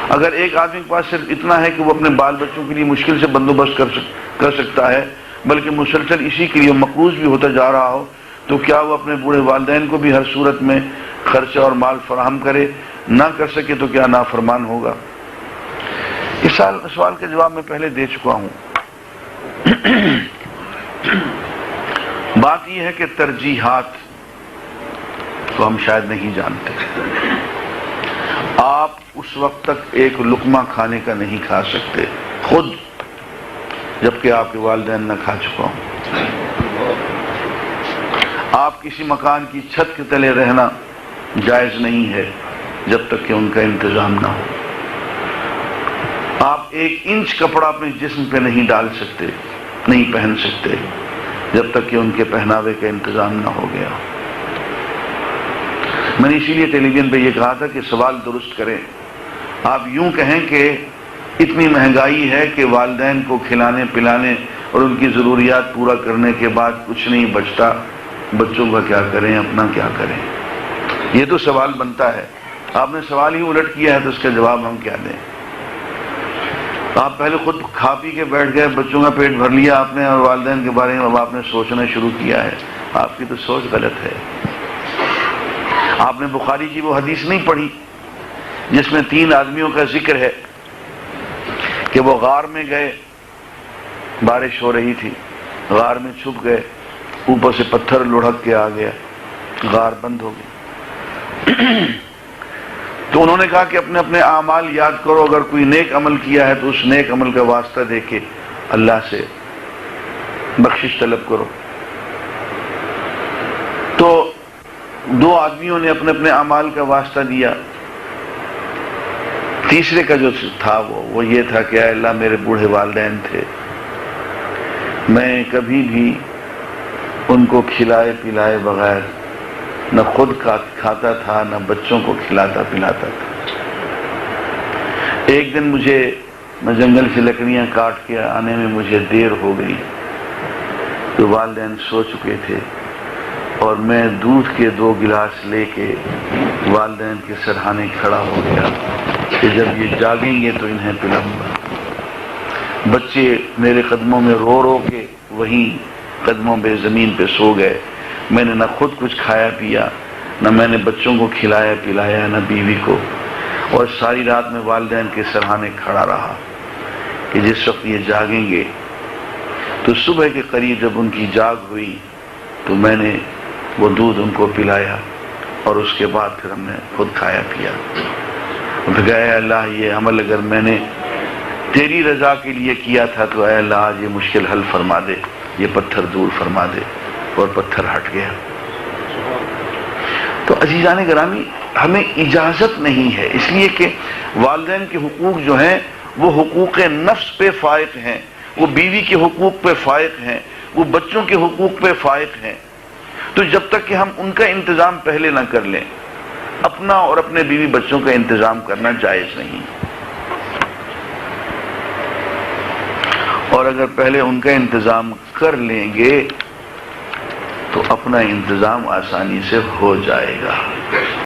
اگر ایک آدمی کے پاس صرف اتنا ہے کہ وہ اپنے بال بچوں کے لیے مشکل سے بندوبست کر سکتا ہے، بلکہ مسلسل اسی کے لیے مقروض بھی ہوتا جا رہا ہو، تو کیا وہ اپنے بوڑھے والدین کو بھی ہر صورت میں خرچہ اور مال فراہم کرے؟ نہ کر سکے تو کیا نافرمان ہوگا؟ اس سوال کا جواب میں پہلے دے چکا ہوں۔ بات یہ ہے کہ ترجیحات کو ہم شاید نہیں جانتے۔ آپ اس وقت تک ایک لقمہ کھانے کا نہیں کھا سکتے خود جبکہ آپ کے والدین نہ کھا چکا ہوں۔ آپ کسی مکان کی چھت کے تلے رہنا جائز نہیں ہے جب تک کہ ان کا انتظام نہ ہو۔ آپ 1 انچ کپڑا اپنے جسم پہ نہیں ڈال سکتے، نہیں پہن سکتے جب تک کہ ان کے پہناوے کا انتظام نہ ہو گیا۔ میں نے اسی لیے ٹیلی ویژن پہ یہ کہا تھا کہ سوال درست کریں۔ آپ یوں کہیں کہ اتنی مہنگائی ہے کہ والدین کو کھلانے پلانے اور ان کی ضروریات پورا کرنے کے بعد کچھ نہیں بچتا، بچوں کا کیا کریں، اپنا کیا کریں؟ یہ تو سوال بنتا ہے۔ آپ نے سوال ہی الٹ کیا ہے تو اس کا جواب ہم کیا دیں؟ آپ پہلے خود کھا پی کے بیٹھ گئے، بچوں کا پیٹ بھر لیا آپ نے، اور والدین کے بارے میں اب آپ نے سوچنا شروع کیا ہے۔ آپ کی تو سوچ غلط ہے۔ آپ نے بخاری کی وہ حدیث نہیں پڑھی جس میں 3 آدمیوں کا ذکر ہے کہ وہ غار میں گئے، بارش ہو رہی تھی، غار میں چھپ گئے، اوپر سے پتھر لڑھک کے آ گیا، غار بند ہو گئی۔ تو انہوں نے کہا کہ اپنے اپنے اعمال یاد کرو، اگر کوئی نیک عمل کیا ہے تو اس نیک عمل کا واسطہ دے کے اللہ سے بخشش طلب کرو۔ تو 2 آدمیوں نے اپنے اپنے اعمال کا واسطہ دیا۔ تیسرے کا جو تھا وہ یہ تھا کہ اے اللہ میرے بوڑھے والدین تھے، میں کبھی بھی ان کو کھلائے پلائے بغیر نہ خود کھاتا تھا نہ بچوں کو کھلاتا پلاتا تھا۔ ایک دن میں جنگل سے لکڑیاں کاٹ کے آنے میں مجھے دیر ہو گئی تو والدین سو چکے تھے، اور میں دودھ کے 2 گلاس لے کے والدین کے سرہانے کھڑا ہو گیا کہ جب یہ جاگیں گے تو انہیں پلاؤں گا۔ بچے میرے قدموں میں رو رو کے وہیں قدموں پہ زمین پہ سو گئے۔ میں نے نہ خود کچھ کھایا پیا، نہ میں نے بچوں کو کھلایا پلایا، نہ بیوی کو، اور ساری رات میں والدین کے سرہانے کھڑا رہا کہ جس وقت یہ جاگیں گے تو صبح کے قریب جب ان کی جاگ ہوئی تو میں نے وہ دودھ ان کو پلایا، اور اس کے بعد پھر ہم نے خود کھایا پیا۔ پھر اے اللہ یہ عمل اگر میں نے تیری رضا کے لیے کیا تھا تو اے اللہ آج یہ مشکل حل فرما دے، یہ پتھر دور فرما دے، اور پتھر ہٹ گیا۔ تو عزیزان گرامی، ہمیں اجازت نہیں ہے، اس لیے کہ والدین کے حقوق جو ہیں وہ حقوق نفس پہ فائق ہیں، وہ بیوی کے حقوق پہ فائق ہیں، وہ بچوں کے حقوق پہ فائق ہیں۔ تو جب تک کہ ہم ان کا انتظام پہلے نہ کر لیں، اپنا اور اپنے بیوی بچوں کا انتظام کرنا جائز نہیں۔ اور اگر پہلے ان کا انتظام کر لیں گے تو اپنا انتظام آسانی سے ہو جائے گا۔